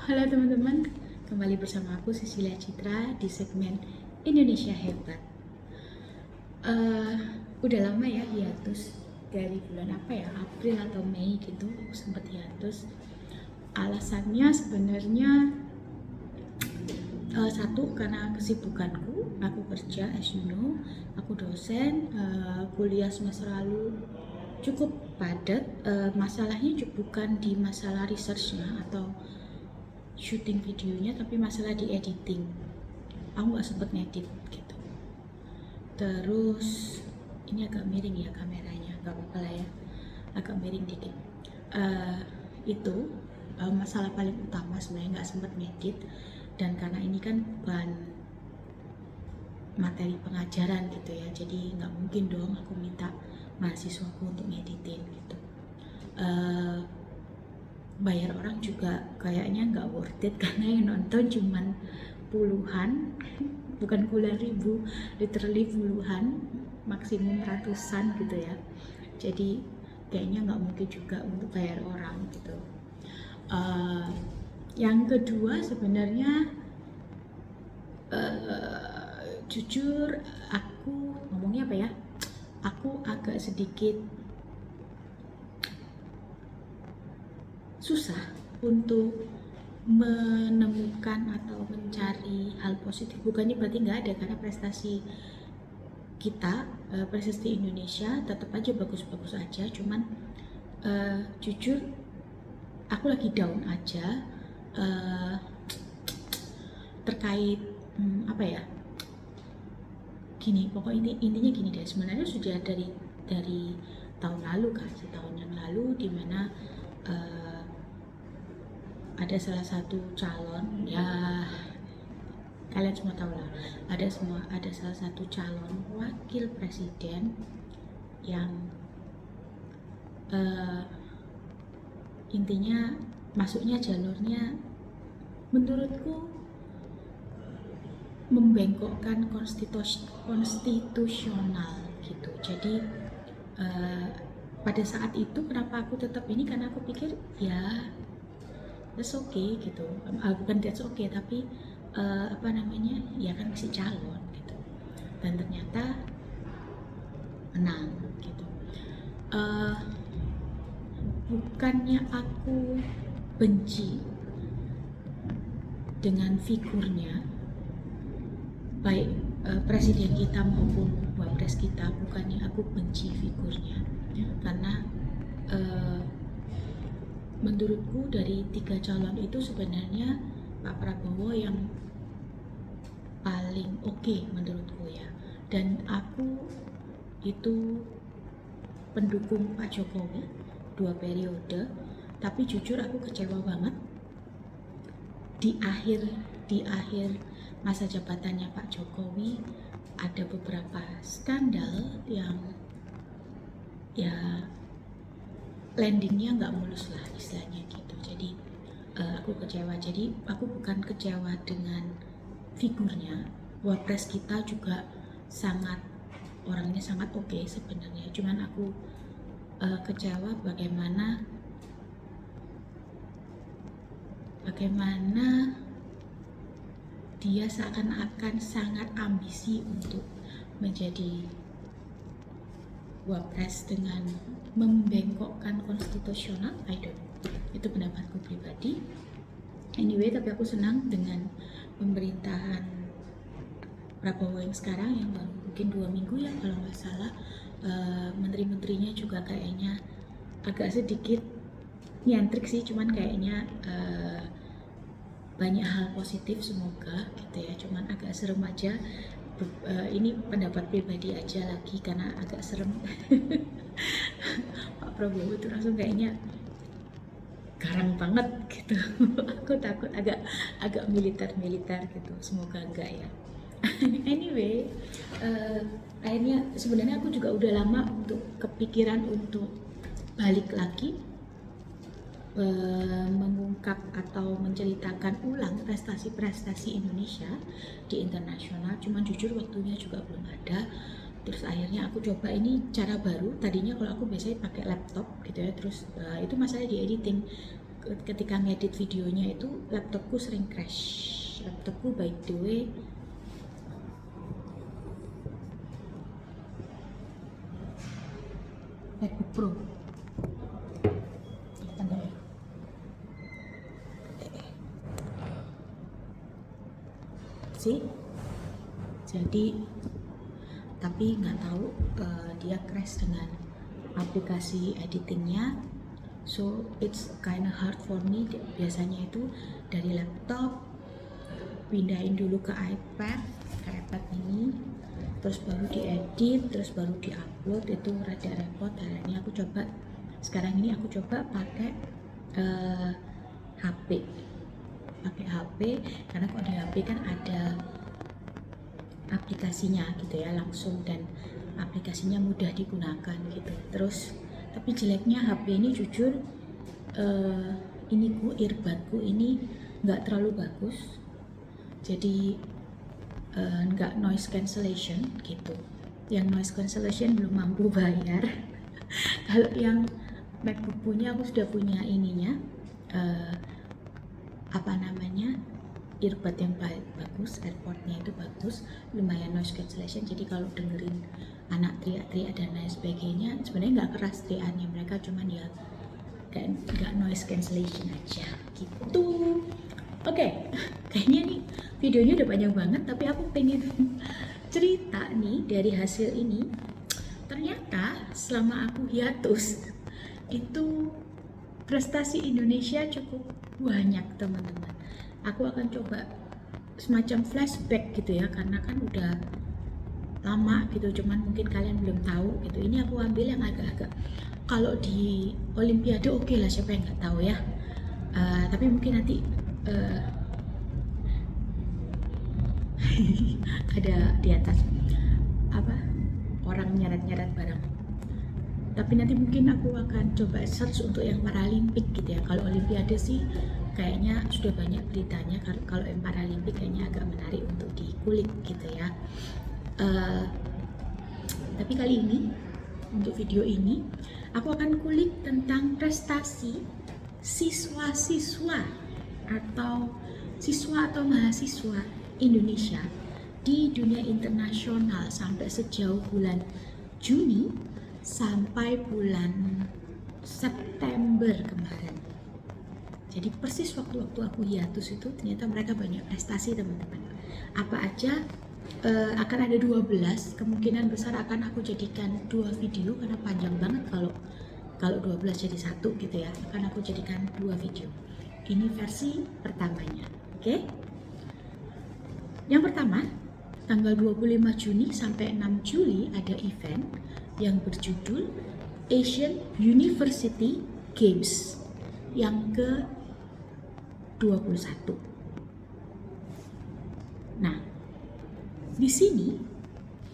Halo teman-teman, kembali bersama aku Cecilia Citra di segmen Indonesia Hebat. Udah lama ya hiatus, dari bulan apa ya, April atau Mei gitu sempat hiatus. Alasannya sebenarnya satu, karena kesibukanku, aku kerja as you know, aku dosen, kuliah semester lalu cukup padat. Masalahnya bukan di masalah researchnya atau syuting videonya, tapi masalah di editing. Aku nggak sempet ngedit gitu. Terus ini agak miring ya kameranya, nggak apa-apa lah ya, agak miring dikit. Itu masalah paling utama sebenarnya, nggak sempet ngedit. Dan karena ini kan bukan materi pengajaran gitu ya, jadi nggak mungkin dong aku minta mahasiswaku untuk ngeditin gitu. Bayar orang juga kayaknya nggak worth it karena yang nonton cuman puluhan, bukan puluhan ribu, literally puluhan, maksimum ratusan gitu ya. Jadi kayaknya nggak mungkin juga untuk bayar orang gitu. Yang kedua sebenarnya jujur aku ngomongnya apa ya, aku agak sedikit susah untuk menemukan atau mencari hal positif. Bukannya berarti nggak ada, karena prestasi kita, prestasi Indonesia tetap aja bagus-bagus aja. Cuman jujur aku lagi down aja terkait apa ya, gini, pokoknya intinya gini deh. Sebenarnya sudah dari tahun lalu kan, setahun yang lalu, dimana ada salah satu calon, ya kalian semua tahu lah, ada salah satu calon wakil presiden yang intinya masuknya jalurnya menurutku membengkokkan konstitusional gitu. Jadi pada saat itu kenapa aku tetap ini, karena aku pikir ya that's okay gitu, bukan that's okay tapi apa namanya, ya kan masih calon gitu, dan ternyata menang gitu. Bukannya aku benci dengan figurnya, baik presiden kita maupun wapres kita, bukannya aku benci figurnya, karena menurutku dari 3 calon itu sebenarnya Pak Prabowo yang paling oke menurutku ya. Dan aku itu pendukung Pak Jokowi 2 periode, tapi jujur aku kecewa banget di akhir masa jabatannya Pak Jokowi ada beberapa skandal yang ya landingnya nggak mulus lah istilahnya gitu. Jadi aku kecewa. Jadi aku bukan kecewa dengan figurnya, wapres kita juga orangnya sangat oke sebenarnya. Cuman aku kecewa bagaimana dia seakan-akan sangat ambisi untuk menjadi wapres dengan membengkokkan konstitusional. I don't know, itu pendapatku pribadi. Anyway, tapi aku senang dengan pemerintahan Prabowo yang sekarang, yang baru mungkin 2 minggu ya kalau nggak salah. Menteri-menterinya juga kayaknya agak sedikit nyentrik sih, cuman kayaknya banyak hal positif, semoga gitu ya. Cuman agak serem aja. Ini pendapat pribadi aja lagi, karena agak serem. Pak Prabowo itu langsung kayaknya garang banget gitu. Aku takut agak militer gitu, semoga enggak ya. Anyway, akhirnya sebenarnya aku juga udah lama untuk kepikiran untuk balik lagi mengungkap atau menceritakan ulang prestasi-prestasi Indonesia di internasional. Cuman jujur waktunya juga belum ada. Terus akhirnya aku coba ini cara baru. Tadinya kalau aku biasanya pakai laptop gitu ya, terus itu masalah di editing. ketika ngedit videonya itu laptopku sering crash. Laptopku by the way MacBook Pro. Sih, jadi tapi nggak tahu dia crash dengan aplikasi editingnya, so it's kinda hard for me. Biasanya itu dari laptop pindahin dulu ke iPad ini, terus baru diedit, terus baru diupload, itu rada repot. Nah, ini aku coba sekarang ini aku coba pakai HP karena kalau di HP kan ada aplikasinya gitu ya langsung, dan aplikasinya mudah digunakan gitu. Terus tapi jeleknya HP ini jujur earbudku ini nggak terlalu bagus, jadi nggak noise cancellation gitu. Yang noise cancellation belum mampu bayar. Kalau yang MacBook punya, aku sudah punya ininya earbud yang bagus, airpodnya itu bagus, lumayan noise cancellation. Jadi kalau dengerin anak teriak-teriak dan lain sebagainya, sebenarnya nggak keras teriakannya mereka, cuman ya nggak noise cancellation aja gitu. Oke, kayaknya nih videonya udah panjang banget, tapi aku pengen cerita nih dari hasil ini. Ternyata selama aku hiatus itu prestasi Indonesia cukup banyak, teman-teman. Aku akan coba semacam flashback gitu ya, karena kan udah lama gitu, cuman mungkin kalian belum tahu gitu. Ini aku ambil yang agak-agak, kalau di Olimpiade oke lah, siapa yang nggak tahu ya. Tapi mungkin nanti ada di atas orang nyeret-nyeret barang. Tapi nanti mungkin aku akan coba search untuk yang Paralimpik gitu ya. Kalau Olimpiade sih kayaknya sudah banyak beritanya. Kalau yang Paralimpik kayaknya agak menarik untuk dikulik gitu ya. Tapi kali ini untuk video ini aku akan kulik tentang prestasi siswa-siswa atau mahasiswa Indonesia di dunia internasional sampai sejauh bulan Juni sampai bulan September kemarin. Jadi persis waktu-waktu aku hiatus itu ternyata mereka banyak prestasi, teman-teman. Apa aja? Akan ada 12, kemungkinan besar akan aku jadikan 2 video karena panjang banget kalau 12 jadi satu gitu ya. Akan aku jadikan 2 video. Ini versi pertamanya. Oke? Yang pertama, tanggal 25 Juni sampai 6 Juli ada event yang berjudul Asian University Games yang ke-21. Nah, di sini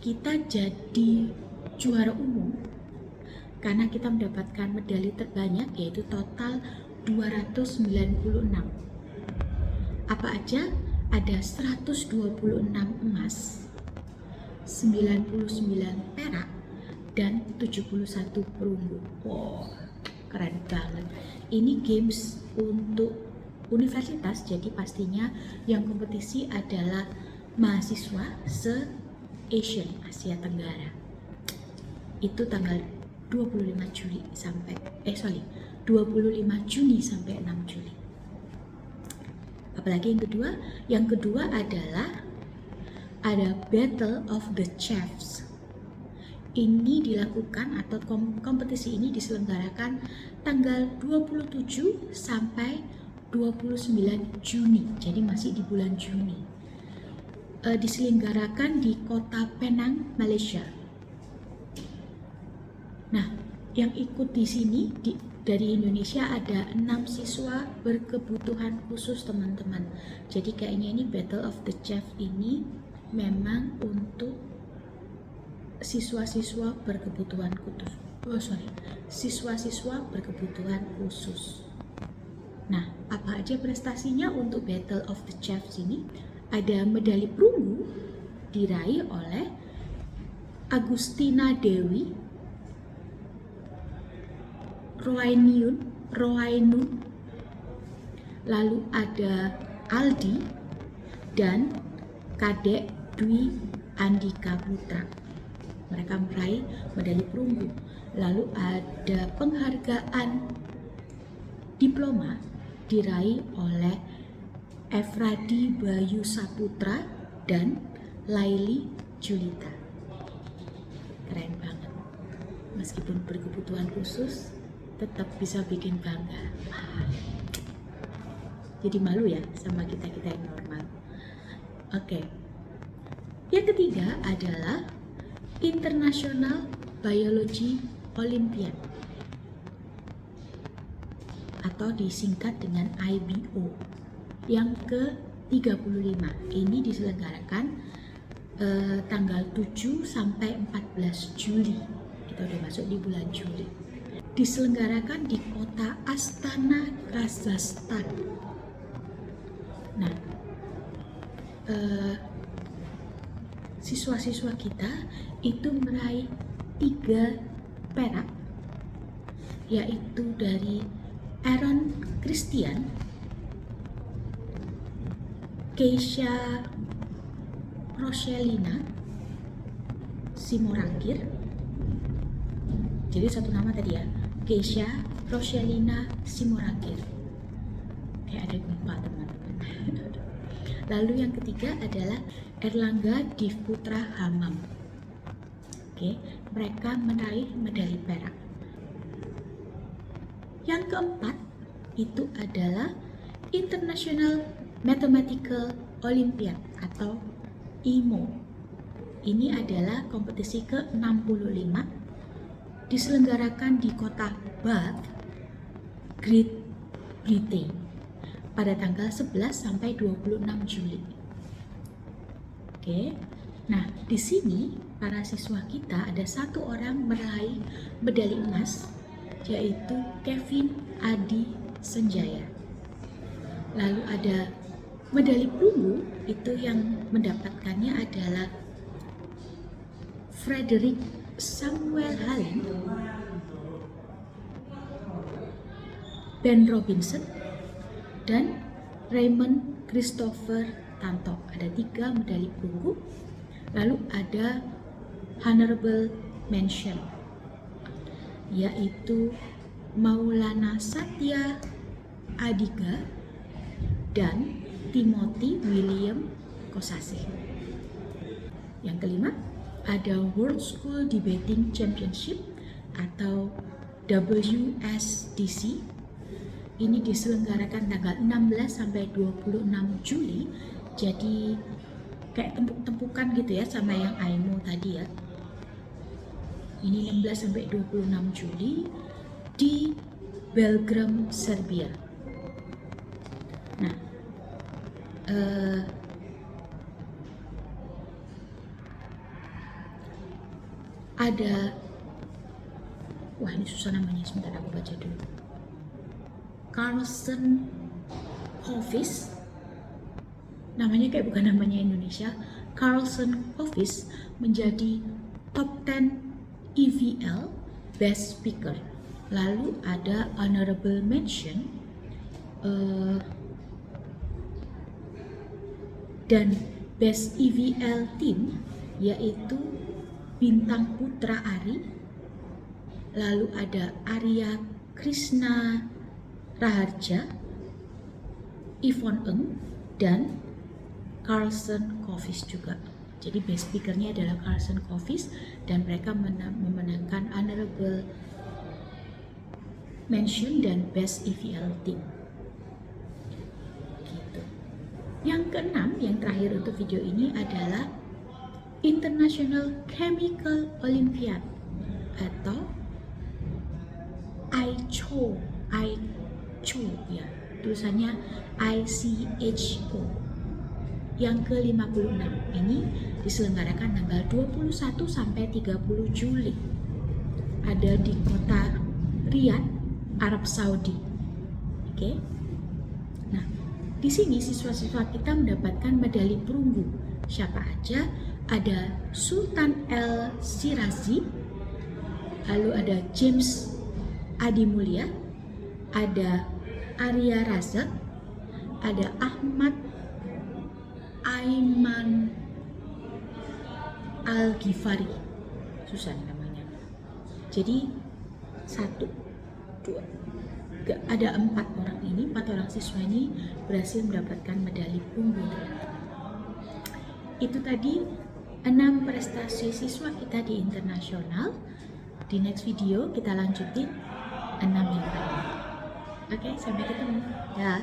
kita jadi juara umum karena kita mendapatkan medali terbanyak, yaitu total 296. Apa aja? Ada 126 emas, 99 perak, dan 71 perunggu. Wow, keren banget. Ini games untuk universitas, jadi pastinya yang kompetisi adalah mahasiswa se-Asian, Asia Tenggara. Itu tanggal 25 Juni sampai 6 Juli. Apalagi yang kedua? Yang kedua adalah ada Battle of the Chefs. Ini dilakukan atau kompetisi ini diselenggarakan tanggal 27 sampai 29 Juni. Jadi masih di bulan Juni. Diselenggarakan di kota Penang, Malaysia. Nah, yang ikut di sini dari Indonesia ada 6 siswa berkebutuhan khusus, teman-teman. Jadi kayaknya ini Battle of the Chef ini memang untuk siswa-siswa berkebutuhan khusus. Siswa-siswa berkebutuhan khusus. Nah, apa aja prestasinya untuk Battle of the Chefs ini? Ada medali perunggu diraih oleh Agustina Dewi, Roainun, lalu ada Aldi dan Kadek Dwi Andika Putra. Mereka meraih medali perunggu. Lalu ada penghargaan diploma diraih oleh Efradi Bayu Saputra dan Laili Julita. Keren banget. Meskipun berkebutuhan khusus, tetap bisa bikin bangga. Jadi malu ya sama kita-kita yang normal. Oke. Yang ketiga adalah International Biology Olympiad atau disingkat dengan IBO yang ke-35. Ini diselenggarakan tanggal 7 sampai 14 Juli. Kita udah masuk di bulan Juli. Diselenggarakan di kota Astana, Kazakhstan. Nah, siswa-siswa kita itu meraih 3 perak, yaitu dari Aaron Christian, Keisha Roselina Simorangkir. Jadi satu nama tadi ya, Keisha Roselina Simorangkir. Kayak ada gempa teman-teman. Lalu yang ketiga adalah Erlangga Divputra Hamam. Oke, mereka meraih medali perak. Yang keempat itu adalah International Mathematical Olympiad atau IMO. Ini adalah kompetisi ke-65, diselenggarakan di kota Bath, Great Britain pada tanggal 11 sampai 26 Juli. Oke. Nah, di sini para siswa kita ada satu orang meraih medali emas, yaitu Kevin Adi Senjaya. Lalu ada medali perunggu, itu yang mendapatkannya adalah Frederick Samuel Halen, Ben Robinson, dan Raymond Christopher Tanto. Ada 3 medali perunggu. Lalu ada honorable mention, yaitu Maulana Satya Adiga dan Timothy William Kosasih. Yang kelima, ada World School Debating Championship atau WSDC. Ini diselenggarakan tanggal 16 sampai 26 Juli. Jadi kayak tempuk-tempukan gitu ya sama yang IMO tadi ya. Ini 16 sampai 26 Juli di Belgrade, Serbia. Nah, ada, wah ini susah namanya, sebentar aku baca dulu. Carlson Kofish, namanya kayak bukan namanya Indonesia. Carlson Kofish menjadi top 10 EVL Best Speaker. Lalu ada honorable mention dan Best EVL Team, yaitu Bintang Putra Ari. Lalu ada Arya Krishna Raharja, Yvonne Eng, dan Carlson Kofish juga. Jadi best speakernya adalah Carlson Kofish dan mereka memenangkan honorable mention dan best EVL team. Gitu. Yang keenam, yang terakhir untuk video ini adalah International Chemical Olympiad atau ICHO ya, tulisannya ICHO yang ke-56. Ini diselenggarakan tanggal 21 sampai 30 Juli. Ada di kota Riyadh, Arab Saudi. Oke. Nah, di sini siswa-siswa kita mendapatkan medali perunggu. Siapa aja? Ada Sultan El Shirazi, lalu ada James Adi Mulia, ada Arya Razak, ada Ahmad Aiman Al-Ghifari, susah namanya. Jadi 1, 2, 3, ada 4 orang siswa ini berhasil mendapatkan medali perunggu. Itu tadi 6 prestasi siswa kita di internasional. Di next video kita lanjutin 6 yang lain. Oke, sampai ketemu. Ya.